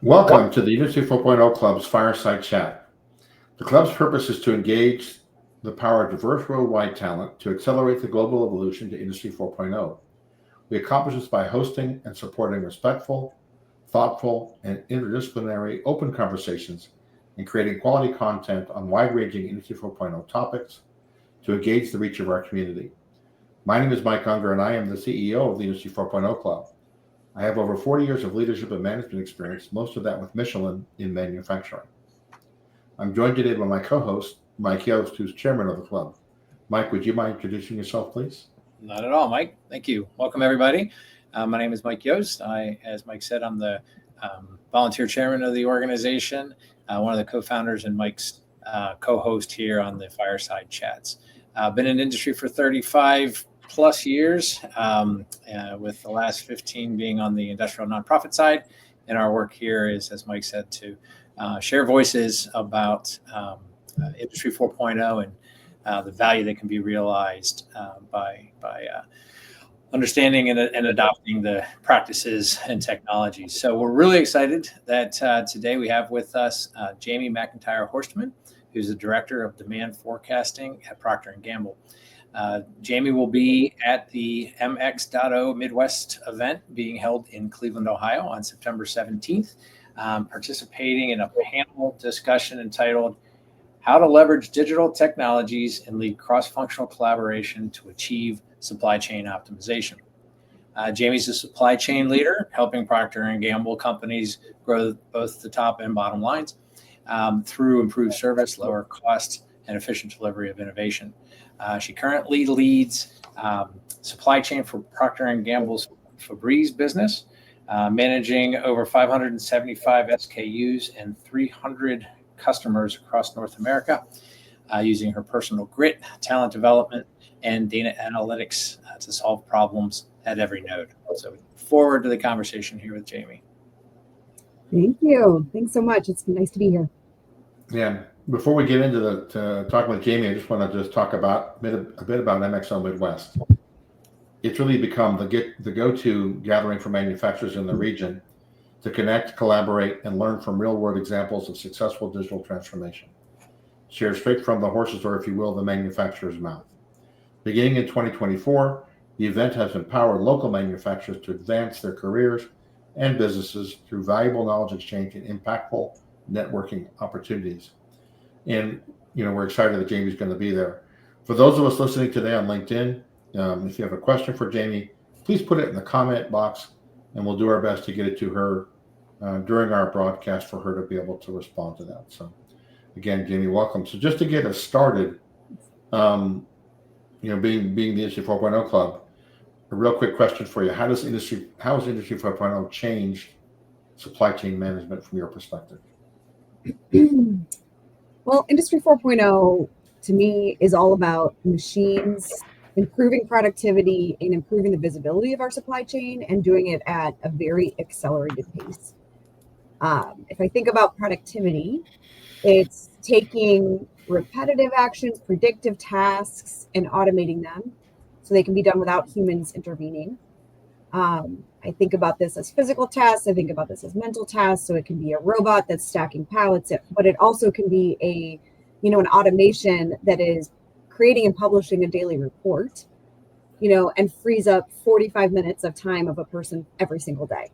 Welcome to the Industry 4.0 Club's Fireside Chat. The club's purpose is to engage the power of diverse worldwide talent to accelerate the global evolution to Industry 4.0. We accomplish this by hosting and supporting respectful, thoughtful, and interdisciplinary open conversations and creating quality content on wide-ranging Industry 4.0 topics to engage the reach of our community. My name is Mike Ungar, and I am the CEO of the Industry 4.0 Club. I have over 40 years of leadership and management experience, most of that with Michelin in manufacturing. I'm joined today by my co-host, Mike Yost, who's chairman of the club. Mike, would you mind introducing yourself, please? Not at all, Mike. Thank you. Welcome, everybody. My name is Mike Yost. As Mike said, I'm the volunteer chairman of the organization, one of the co-founders and Mike's co-host here on the Fireside Chats. I've been in industry for 35 plus years, with the last 15 being on the industrial nonprofit side. And our work here is, as Mike said, to share voices about Industry 4.0 and the value that can be realized by understanding and adopting the practices and technologies. So we're really excited that today we have with us Jaimie McIntyre Horstman, who's the director of demand forecasting at Procter & Gamble. Jaimie will be at the MX.0 Midwest event being held in Cleveland, Ohio on September 17th, participating in a panel discussion entitled How to Leverage Digital Technologies and Lead Cross-Functional Collaboration to Achieve Supply Chain Optimization. Jaimie's a supply chain leader, helping Procter & Gamble companies grow both the top and bottom lines through improved service, lower costs, and efficient delivery of innovation. She currently leads supply chain for Procter & Gamble's Febreze business, managing over 575 SKUs and 300 customers across North America, using her personal grit, talent development, and data analytics to solve problems at every node. So we look forward to the conversation here with Jaimie. Thank you. Thanks so much. It's nice to be here. Yeah. Before we get into talking with Jaimie, I just want to talk about a bit about MXO Midwest. It's really become the go-to gathering for manufacturers in the region to connect, collaborate, and learn from real-world examples of successful digital transformation, shared straight from the horse's, or if you will, the manufacturer's mouth. Beginning in 2024, the event has empowered local manufacturers to advance their careers and businesses through valuable knowledge exchange and impactful networking opportunities. And, we're excited that Jaimie's going to be there. For those of us listening today on LinkedIn, if you have a question for Jaimie, please put it in the comment box, and we'll do our best to get it to her during our broadcast for her to be able to respond to that. So, again, Jaimie, welcome. So just to get us started, being the Industry 4.0 Club, a real quick question for you. How has Industry 4.0 changed supply chain management from your perspective? Well, Industry 4.0 to me is all about machines improving productivity and improving the visibility of our supply chain and doing it at a very accelerated pace. If I think about productivity, it's taking repetitive actions, predictive tasks, and automating them so they can be done without humans intervening. I think about this as physical tasks. I think about this as mental tasks. So it can be a robot that's stacking pallets, but it also can be an automation that is creating and publishing a daily report, and frees up 45 minutes of time of a person every single day.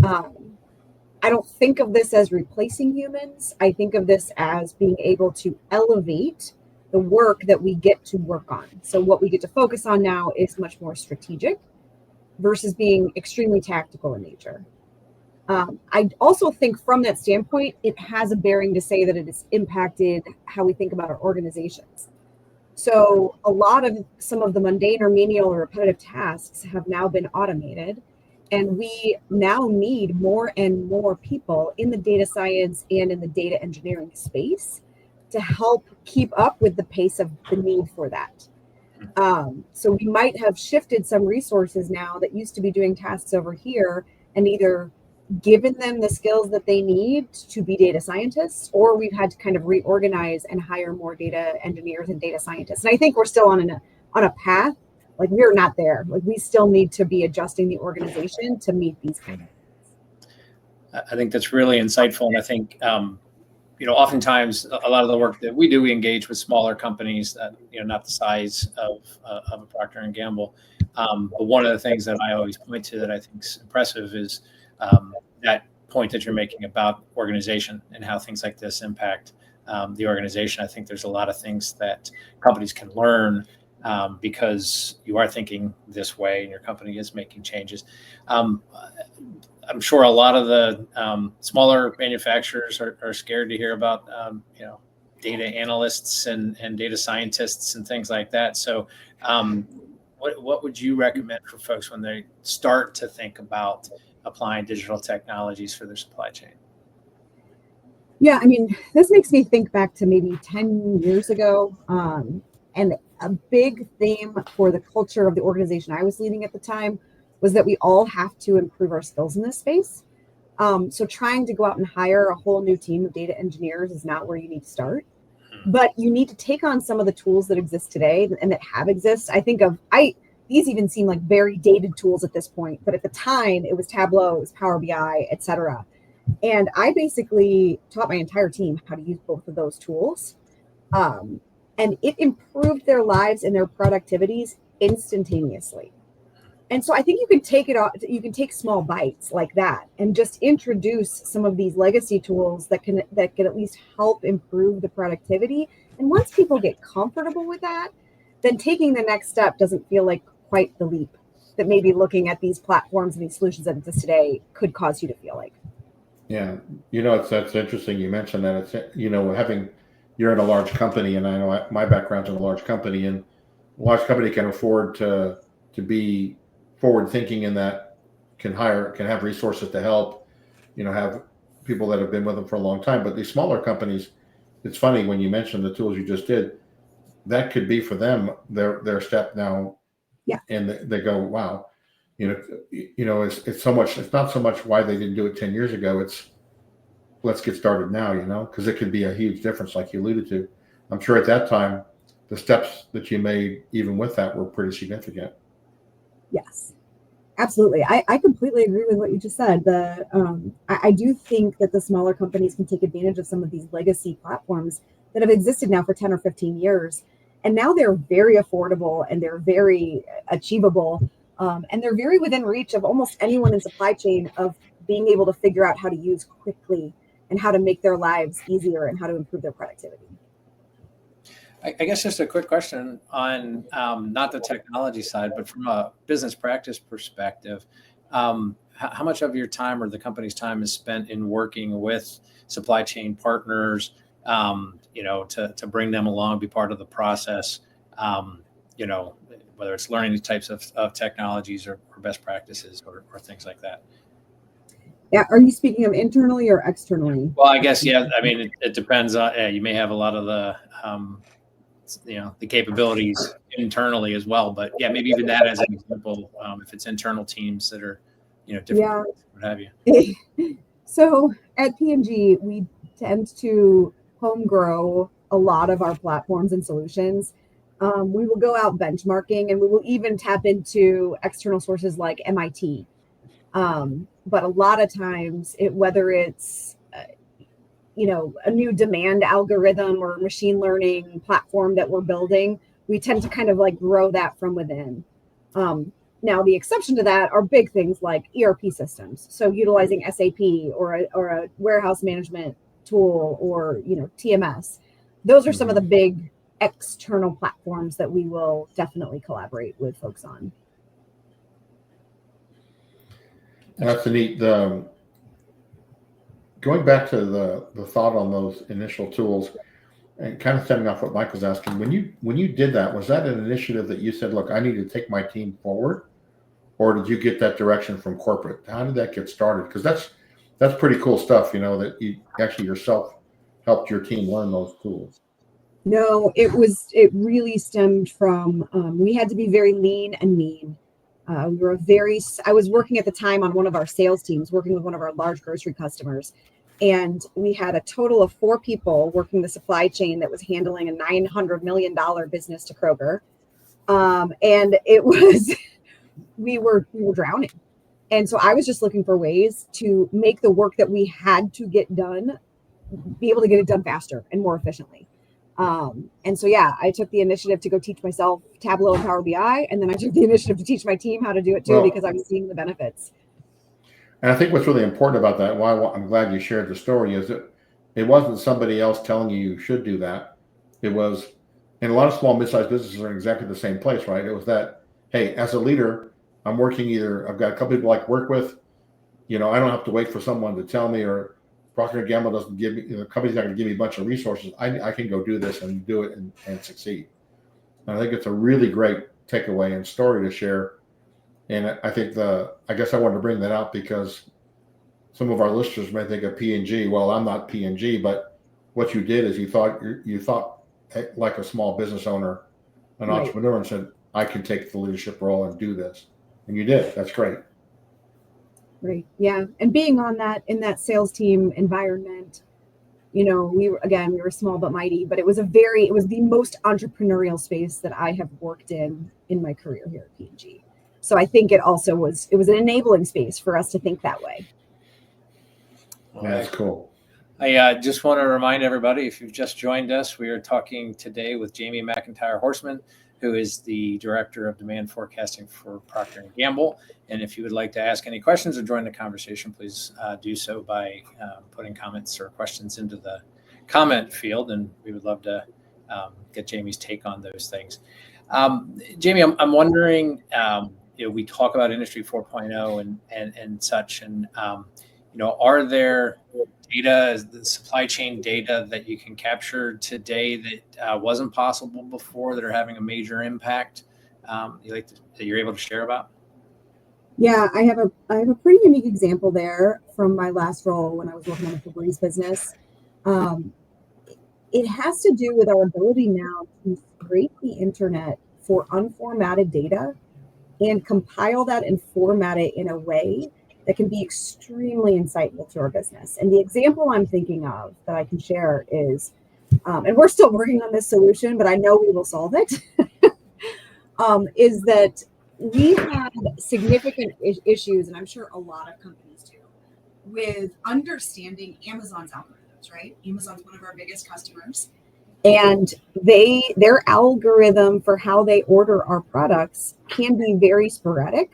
I don't think of this as replacing humans. I think of this as being able to elevate the work that we get to work on. So what we get to focus on now is much more strategic versus being extremely tactical in nature. I also think from that standpoint, it has a bearing to say that it has impacted how we think about our organizations. So a lot of some of the mundane or menial or repetitive tasks have now been automated, and we now need more and more people in the data science and in the data engineering space to help keep up with the pace of the need for that. So we might have shifted some resources now that used to be doing tasks over here and either given them the skills that they need to be data scientists, or we've had to kind of reorganize and hire more data engineers and data scientists. And I think we're still on a path. Like, we're not there. Like, we still need to be adjusting the organization to meet these kind of I think that's really insightful. And I think, oftentimes a lot of the work that we do, we engage with smaller companies that, not the size of a Procter and Gamble. But one of the things that I always point to that I think is impressive is that point that you're making about organization and how things like this impact the organization. I think there's a lot of things that companies can learn because you are thinking this way and your company is making changes. I'm sure a lot of the smaller manufacturers are scared to hear about, data analysts and data scientists and things like that. So what would you recommend for folks when they start to think about applying digital technologies for their supply chain? Yeah, I mean, this makes me think back to maybe 10 years ago. And a big theme for the culture of the organization I was leading at the time was that we all have to improve our skills in this space. So trying to go out and hire a whole new team of data engineers is not where you need to start. But you need to take on some of the tools that exist today and that have exist. These even seem like very dated tools at this point, but at the time it was Tableau, it was Power BI, etc. And I basically taught my entire team how to use both of those tools. And it improved their lives and their productivities instantaneously. And so I think you can take it off, you can take small bites like that and just introduce some of these legacy tools that can at least help improve the productivity. And once people get comfortable with that, then taking the next step doesn't feel like quite the leap that maybe looking at these platforms and these solutions that exist today could cause you to feel like. Yeah, that's interesting. You mentioned that you're in a large company, and I know my background's in a large company, and a large company can afford to be forward thinking in that can have resources to help, have people that have been with them for a long time. But these smaller companies, it's funny when you mentioned the tools you just did, that could be for them their step now. Yeah. And they go, wow, it's so much. It's not so much why they didn't do it 10 years ago. It's let's get started now, because it could be a huge difference, like you alluded to. I'm sure at that time, the steps that you made, even with that, were pretty significant. Yes, absolutely. I completely agree with what you just said. I do think that the smaller companies can take advantage of some of these legacy platforms that have existed now for 10 or 15 years. And now they're very affordable and they're very achievable. And they're very within reach of almost anyone in supply chain of being able to figure out how to use quickly and how to make their lives easier and how to improve their productivity. I guess just a quick question on not the technology side, but from a business practice perspective, how much of your time or the company's time is spent in working with supply chain partners, to bring them along, be part of the process, whether it's learning these types of technologies or best practices or things like that? Yeah. Are you speaking of internally or externally? Well, I guess, yeah. I mean, it depends on, you may have a lot of the, the capabilities internally as well, but yeah, maybe even that as an example, if it's internal teams that are, different, Yeah. what have you. So at P&G, we tend to home grow a lot of our platforms and solutions. We will go out benchmarking and we will even tap into external sources like MIT. But a lot of times, whether it's a new demand algorithm or machine learning platform that we're building, we tend to kind of like grow that from within. Now, the exception to that are big things like ERP systems. So utilizing SAP or a warehouse management tool or TMS. Those are some of the big external platforms that we will definitely collaborate with folks on. That's neat. Going back to the thought on those initial tools and kind of setting off what Mike was asking, when you did that, was that an initiative that you said, look, I need to take my team forward, or did you get that direction from corporate? How did that get started? Because that's pretty cool stuff, that you actually yourself helped your team learn those tools. No, it really stemmed from, we had to be very lean and mean. I was working at the time on one of our sales teams, working with one of our large grocery customers. And we had a total of 4 people working the supply chain that was handling a $900 million business to Kroger. And it was, we were drowning. And so I was just looking for ways to make the work that we had to get done, be able to get it done faster and more efficiently. And so, yeah, I took the initiative to go teach myself Tableau and Power BI. And then I took the initiative to teach my team how to do it too, because I was seeing the benefits. And I think what's really important about that, why I'm glad you shared the story, is that it wasn't somebody else telling you should do that. It was, and a lot of small, mid-sized businesses are in exactly the same place, right? It was that, hey, as a leader, I'm working I've got a couple people I can work with. I don't have to wait for someone to tell me, or Procter & Gamble doesn't give me, the company's not going to give me a bunch of resources. I can go do this and do it and succeed. And I think it's a really great takeaway and story to share. And I think I guess I wanted to bring that out because some of our listeners may think of P&G. Well, I'm not P&G, but what you did is you thought like a small business owner, an entrepreneur, and said, I can take the leadership role and do this. And you did. That's great. Right. Yeah. And being in that sales team environment, we were small but mighty, but it was the most entrepreneurial space that I have worked in my career here at P&G. So I think it was an enabling space for us to think that way. Yeah, that's cool. I just want to remind everybody, if you've just joined us, we are talking today with Jaimie McIntyre Horstman, who is the Director of Demand Forecasting for Procter & Gamble. And if you would like to ask any questions or join the conversation, please do so by putting comments or questions into the comment field, and we would love to get Jaimie's take on those things. Jaimie, I'm wondering, we talk about Industry 4.0 and such, and are there data, the supply chain data that you can capture today that wasn't possible before, that are having a major impact that you're able to share about? Yeah, I have a pretty unique example there from my last role when I was working on the Febreze business. It has to do with our ability now to scrape the internet for unformatted data and compile that and format it in a way that can be extremely insightful to our business. And the example I'm thinking of that I can share is, and we're still working on this solution, but I know we will solve it, is that we had significant issues, and I'm sure a lot of companies do, with understanding Amazon's algorithms, right? Amazon's one of our biggest customers. And their algorithm for how they order our products can be very sporadic.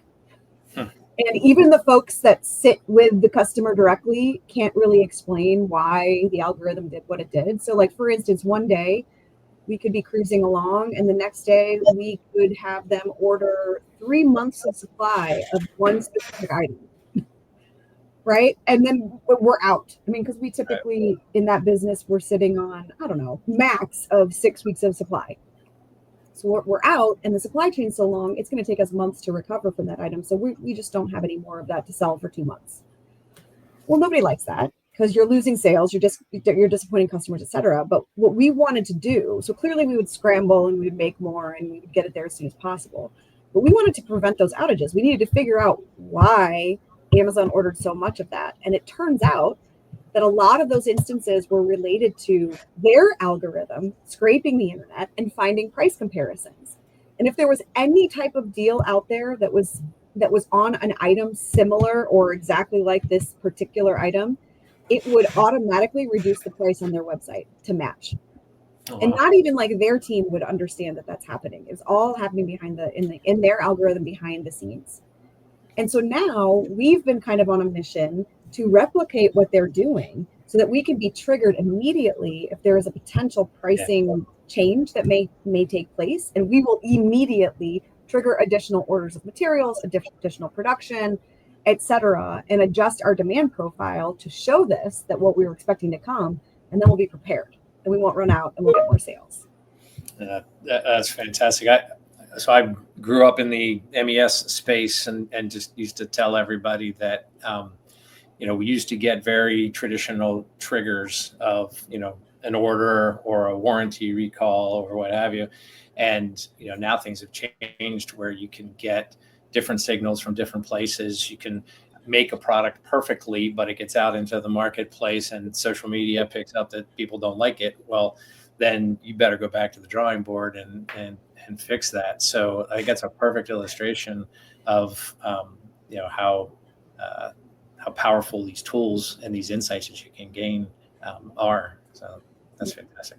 And even the folks that sit with the customer directly can't really explain why the algorithm did what it did. So, like, for instance, one day we could be cruising along, and the next day we could have them order 3 months of supply of one specific item. Right. And then we're out. I mean, because we typically in that business, we're sitting on, I don't know, max of 6 weeks of supply. So we're out, and the supply chain's so long, it's going to take us months to recover from that item. So we just don't have any more of that to sell for 2 months. Well, nobody likes that because you're losing sales, you're disappointing customers, etc. But what we wanted to do, so clearly we would scramble and we'd make more and we would get it there as soon as possible. But we wanted to prevent those outages. We needed to figure out why Amazon ordered so much of that. And it turns out that a lot of those instances were related to their algorithm scraping the internet and finding price comparisons. And if there was any type of deal out there that was on an item similar or exactly like this particular item, it would automatically reduce the price on their website to match. Oh, wow. And not even like their team would understand that that's happening. It's all happening in their algorithm behind the scenes. And so now we've been kind of on a mission to replicate what they're doing so that we can be triggered immediately if there is a potential pricing change that may take place. And we will immediately trigger additional orders of materials, additional production, etc., and adjust our demand profile to show this, that what we were expecting to come, and then we'll be prepared and we won't run out and we'll get more sales. That's fantastic. So I grew up in the MES space and just used to tell everybody that, we used to get very traditional triggers of, an order or a warranty recall or what have you. And, now things have changed where you can get different signals from different places. You can make a product perfectly, but it gets out into the marketplace and social media picks up that people don't like it. Well, then you better go back to the drawing board and fix that. So I think that's a perfect illustration of, how how powerful these tools and these insights that you can gain are. So that's fantastic.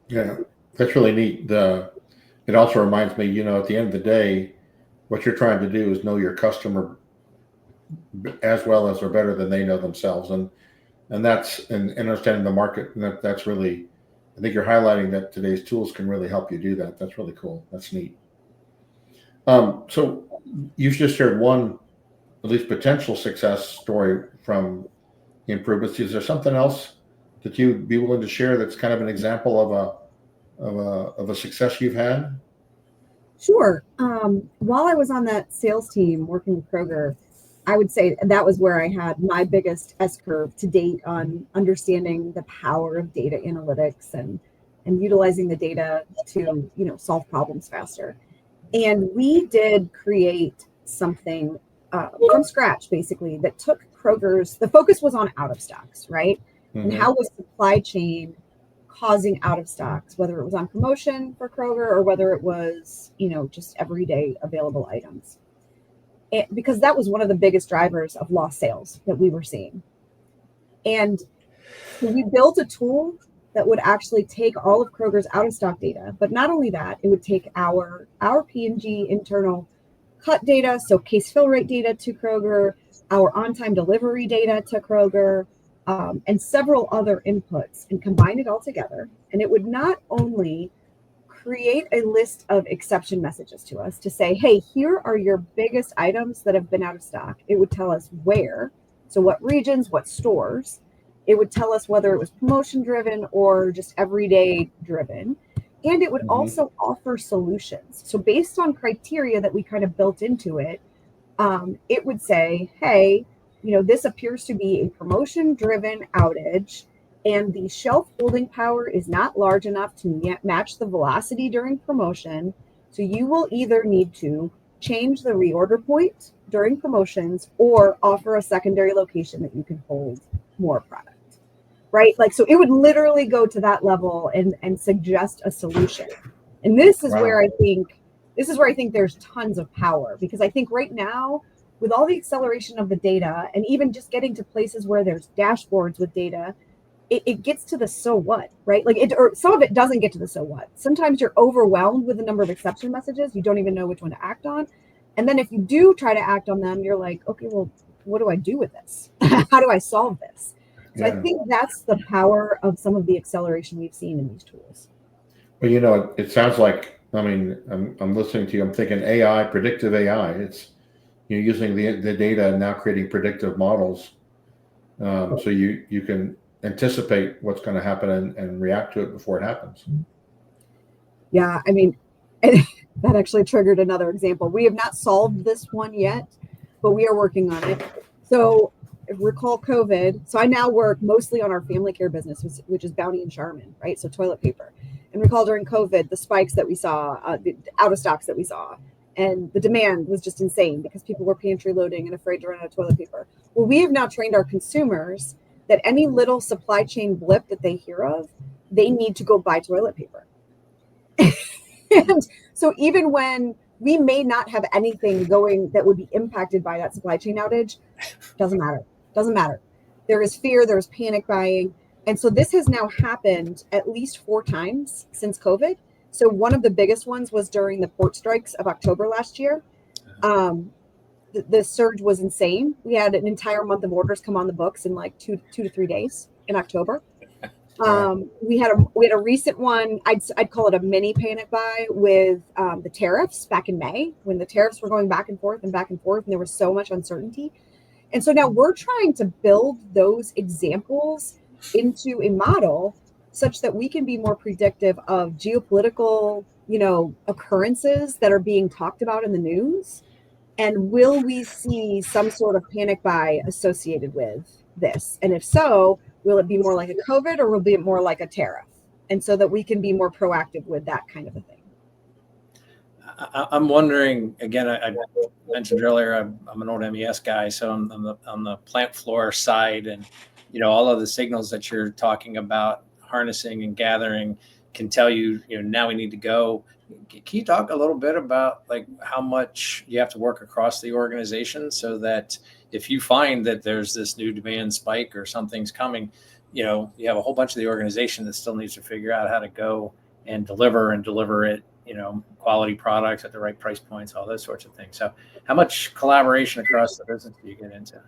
Yeah, that's really neat. It also reminds me, at the end of the day, what you're trying to do is know your customer as well as or better than they know themselves, and that's and understanding the market. And that's really, I think you're highlighting that today's tools can really help you do that. That's really cool. That's neat. So you've just shared one, at least potential success story from the improvements. Is there something else that you'd be willing to share that's kind of an example of a success you've had? Sure. While I was on that sales team working with Kroger, I would say that was where I had my biggest S curve to date on understanding the power of data analytics and utilizing the data to solve problems faster. And we did create something from scratch, basically, that took the focus was on out of stocks, right? Mm-hmm. And how was supply chain causing out of stocks, whether it was on promotion for Kroger or whether it was, just everyday available items. Because that was one of the biggest drivers of lost sales that we were seeing. And so we built a tool that would actually take all of Kroger's out of stock data, but not only that, it would take our P&G internal cut data, so case fill rate data to Kroger, our on-time delivery data to Kroger, and several other inputs, and combine it all together. And it would not only create a list of exception messages to us to say, hey, here are your biggest items that have been out of stock. It would tell us where, so what regions, what stores. It would tell us whether it was promotion driven or just everyday driven. And it would also offer solutions. So based on criteria that we kind of built into it, it would say, hey, this appears to be a promotion driven outage, and the shelf holding power is not large enough to match the velocity during promotion. So you will either need to change the reorder point during promotions or offer a secondary location that you can hold more product. Right? So it would literally go to that level and suggest a solution. And this is where I think there's tons of power, because I think right now, with all the acceleration of the data and even just getting to places where there's dashboards with data, it gets to the so what, right? Or some of it doesn't get to the so what. Sometimes you're overwhelmed with the number of exception messages. You don't even know which one to act on. And then if you do try to act on them, you're like, okay, well, what do I do with this? How do I solve this? So I think that's the power of some of the acceleration we've seen in these tools. Well, it sounds like, I'm listening to you. I'm thinking AI, predictive AI. It's using the data and now creating predictive models, so you can anticipate what's going to happen and react to it before it happens. Yeah, that actually triggered another example. We have not solved this one yet, but we are working on it. So recall COVID. So I now work mostly on our family care business, which is Bounty and Charmin, right? So toilet paper. And recall during COVID, the spikes that we saw, the out of stocks that we saw, and the demand was just insane because people were pantry loading and afraid to run out of toilet paper. Well, we have now trained our consumers that any little supply chain blip that they hear of, they need to go buy toilet paper. And so even when we may not have anything going that would be impacted by that supply chain outage, doesn't matter. There is fear, there is panic buying. And so this has now happened at least 4 times since COVID. So one of the biggest ones was during the port strikes of October last year. The surge was insane. We had an entire month of orders come on the books in like 2 to 3 days in October. We had a recent one. I'd call it a mini panic buy with the tariffs back in May, when the tariffs were going back and forth, and there was so much uncertainty. And so now we're trying to build those examples into a model such that we can be more predictive of geopolitical, occurrences that are being talked about in the news. And will we see some sort of panic buy associated with this? And if so, will it be more like a COVID or will it be more like a tariff? And so that we can be more proactive with that kind of a thing. I'm wondering, again, I mentioned earlier, I'm an old MES guy, so on the plant floor side, and all of the signals that you're talking about harnessing and gathering can tell you, now we need to go. Can you talk a little bit about like how much you have to work across the organization so that if you find that there's this new demand spike or something's coming, you have a whole bunch of the organization that still needs to figure out how to go and deliver it, quality products at the right price points, all those sorts of things. So how much collaboration across the business do you get into?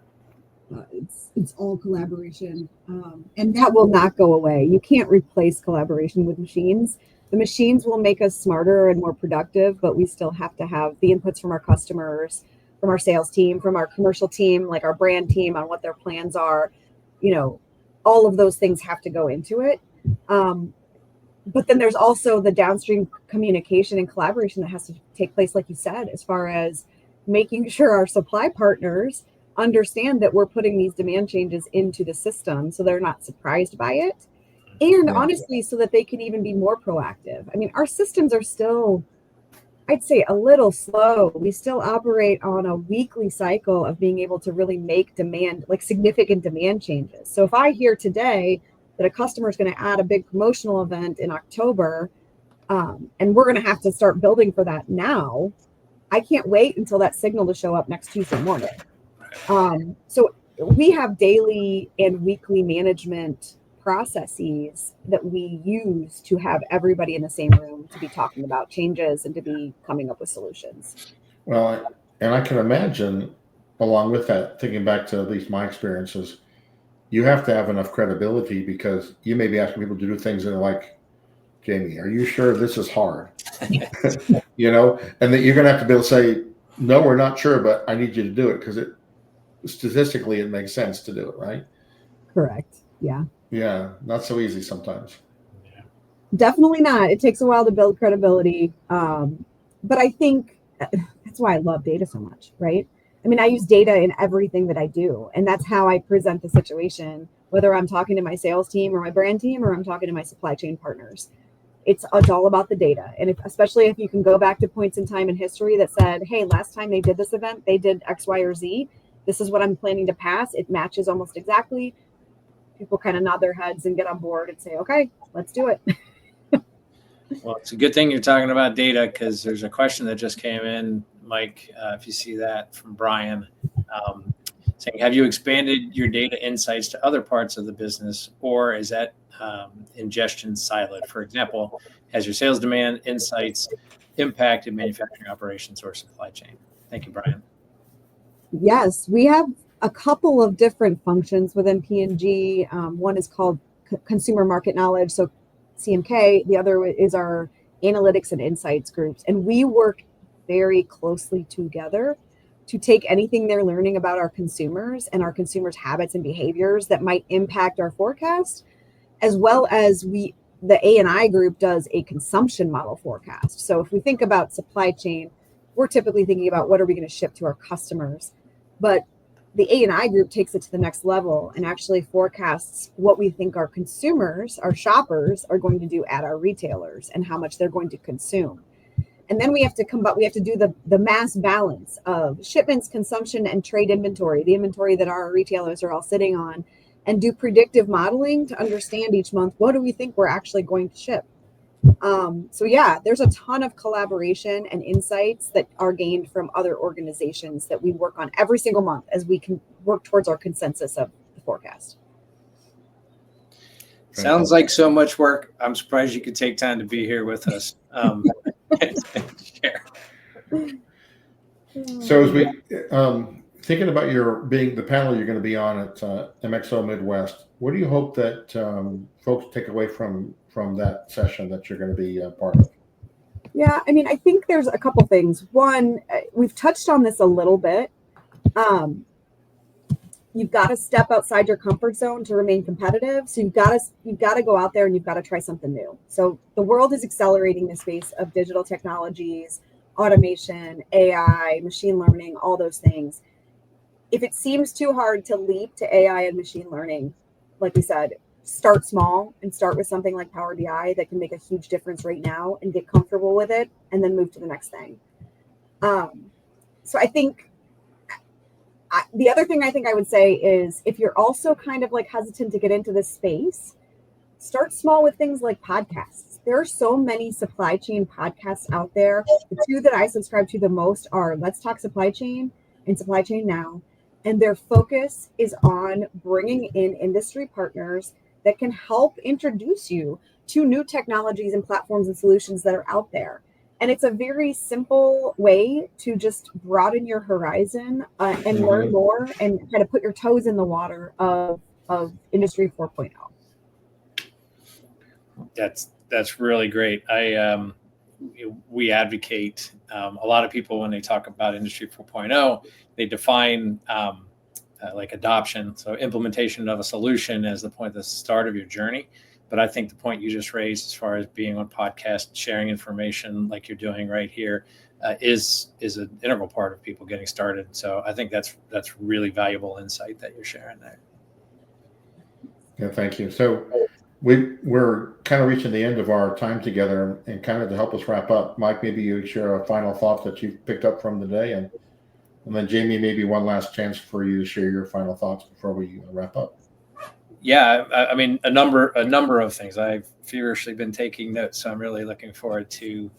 It's all collaboration, and that will not go away. You can't replace collaboration with machines. The machines will make us smarter and more productive, but we still have to have the inputs from our customers, from our sales team, from our commercial team, like our brand team on what their plans are. All of those things have to go into it. But then there's also the downstream communication and collaboration that has to take place, like you said, as far as making sure our supply partners understand that we're putting these demand changes into the system so they're not surprised by it. And honestly, so that they can even be more proactive. I mean, our systems are still, I'd say, a little slow. We still operate on a weekly cycle of being able to really make demand, like significant demand changes. So if I hear today that a customer is going to add a big promotional event in October, and we're going to have to start building for that now, I can't wait until that signal to show up next Tuesday morning. So we have daily and weekly management processes that we use to have everybody in the same room to be talking about changes and to be coming up with solutions. Well, and I can imagine along with that, thinking back to at least my experiences, you have to have enough credibility because you may be asking people to do things that are like, Jaimie, are you sure this is hard? And that you're going to have to be able to say, no, we're not sure, but I need you to do it because statistically it makes sense to do it, right? Correct. Yeah. Yeah, not so easy sometimes. Definitely not. It takes a while to build credibility. But I think that's why I love data so much, right? I mean, I use data in everything that I do, and that's how I present the situation, whether I'm talking to my sales team or my brand team, or I'm talking to my supply chain partners. It's all about the data. And especially if you can go back to points in time in history that said, hey, last time they did this event, they did X, Y, or Z. This is what I'm planning to pass. It matches almost exactly. People kind of nod their heads and get on board and say, okay, let's do it. Well, it's a good thing you're talking about data because there's a question that just came in, Mike, if you see that from Brian, saying, have you expanded your data insights to other parts of the business, or is that ingestion siloed? For example, has your sales demand insights impacted manufacturing operations or supply chain? Thank you, Brian. Yes, we have a couple of different functions within P&G. One is called Consumer Market Knowledge, so CMK. The other is our Analytics and Insights groups. And we work very closely together to take anything they're learning about our consumers and our consumers' habits and behaviors that might impact our forecast, as well as the A&I group does a consumption model forecast. So if we think about supply chain, we're typically thinking about what are we going to ship to our customers. But the A&I group takes it to the next level and actually forecasts what we think our consumers, our shoppers, are going to do at our retailers and how much they're going to consume. And then we have to do the mass balance of shipments, consumption, and trade inventory, the inventory that our retailers are all sitting on, and do predictive modeling to understand each month, what do we think we're actually going to ship? So yeah, there's a ton of collaboration and insights that are gained from other organizations that we work on every single month as we can work towards our consensus of the forecast. Sounds like so much work. I'm surprised you could take time to be here with us. Share. So as we thinking about the panel you're going to be on at MXO Midwest, what do you hope that folks take away from that session that you're going to be part of? Yeah, I mean, I think there's a couple things. One, we've touched on this a little bit. You've got to step outside your comfort zone to remain competitive. So you've got to go out there and you've got to try something new. So the world is accelerating the space of digital technologies, automation, AI, machine learning, all those things. If it seems too hard to leap to AI and machine learning, like we said, start small and start with something like Power BI that can make a huge difference right now and get comfortable with it and then move to the next thing. So I think the other thing I think I would say is if you're also kind of like hesitant to get into this space, start small with things like podcasts. There are so many supply chain podcasts out there. The two that I subscribe to the most are Let's Talk Supply Chain and Supply Chain Now. And their focus is on bringing in industry partners that can help introduce you to new technologies and platforms and solutions that are out there. And it's a very simple way to just broaden your horizon and learn more and kind of put your toes in the water of Industry 4.0. That's really great. We advocate a lot of people when they talk about Industry 4.0, they define like adoption, so implementation of a solution as the point at the start of your journey. But I think the point you just raised, as far as being on podcast, sharing information like you're doing right here, is an integral part of people getting started. So I think that's really valuable insight that you're sharing there. Yeah, thank you. So we're kind of reaching the end of our time together, and kind of to help us wrap up, Mike, maybe you share a final thought that you picked up from today, and then Jaimie, maybe one last chance for you to share your final thoughts before we wrap up. Yeah, I mean, a number of things. I've feverishly been taking notes, so I'm really looking forward to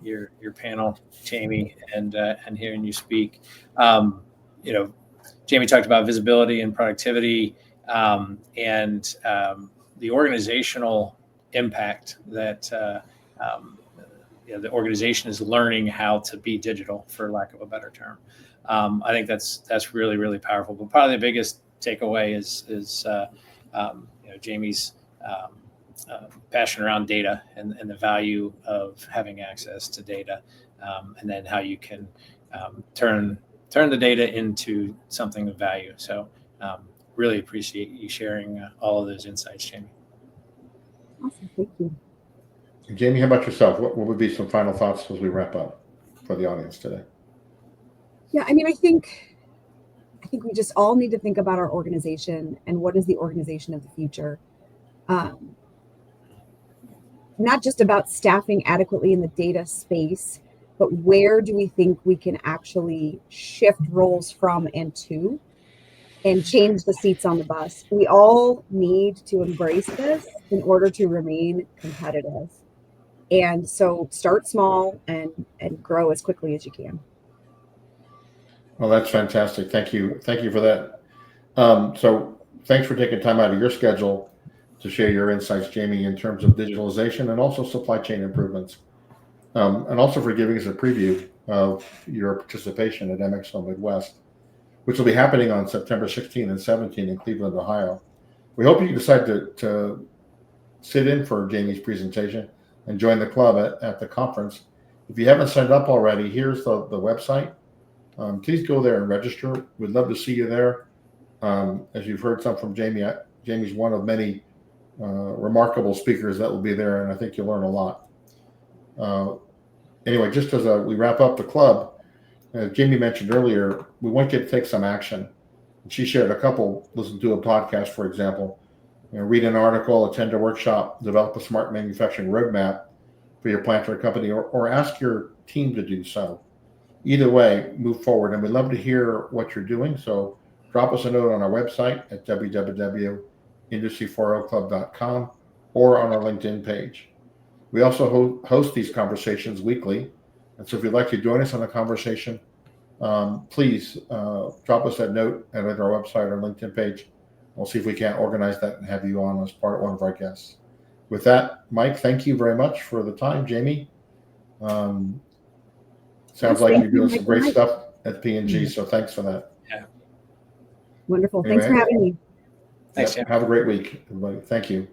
your panel, Jaimie, and hearing you speak. Jaimie talked about visibility and productivity, and the organizational impact that the organization is learning how to be digital, for lack of a better term. I think that's really, really powerful. But probably the biggest takeaway is Jaimie's passion around data and the value of having access to data, and then how you can turn the data into something of value. So really appreciate you sharing all of those insights, Jaimie. Awesome, thank you. Jaimie, how about yourself? What would be some final thoughts as we wrap up for the audience today? Yeah, I mean, I think we just all need to think about our organization and what is the organization of the future. Not just about staffing adequately in the data space, but where do we think we can actually shift roles from and to, and change the seats on the bus. We all need to embrace this in order to remain competitive. And so start small and grow as quickly as you can. Well, that's fantastic. Thank you for that. So thanks for taking time out of your schedule to share your insights, Jaimie, in terms of digitalization and also supply chain improvements, and also for giving us a preview of your participation at MXO Midwest, which will be happening on September 16 and 17 in Cleveland, Ohio. We hope you decide to sit in for Jaimie's presentation and join the club at the conference. If you haven't signed up already, here's the website. Please go there and register. We'd love to see you there. As you've heard some from Jaimie, Jaimie's one of many remarkable speakers that will be there, and I think you'll learn a lot. Anyway, just as we wrap up the club, as Jaimie mentioned earlier, we want you to take some action. She shared a couple: listen to a podcast, for example, read an article, attend a workshop, develop a smart manufacturing roadmap for your plant or company, or ask your team to do so. Either way, move forward, and we'd love to hear what you're doing. So drop us a note on our website at www.industry40club.com or on our LinkedIn page. We also host these conversations weekly, and so if you'd like to join us on the conversation, please drop us that note at our website or LinkedIn page. We'll see if we can't organize that and have you on as one of our guests. With that, Mike, thank you very much for the time. Jaimie, sounds like you're doing some great stuff at P&G, so thanks for that. Yeah. Wonderful. Anyway, thanks for having me. Thanks, Have a great week, everybody. Thank you.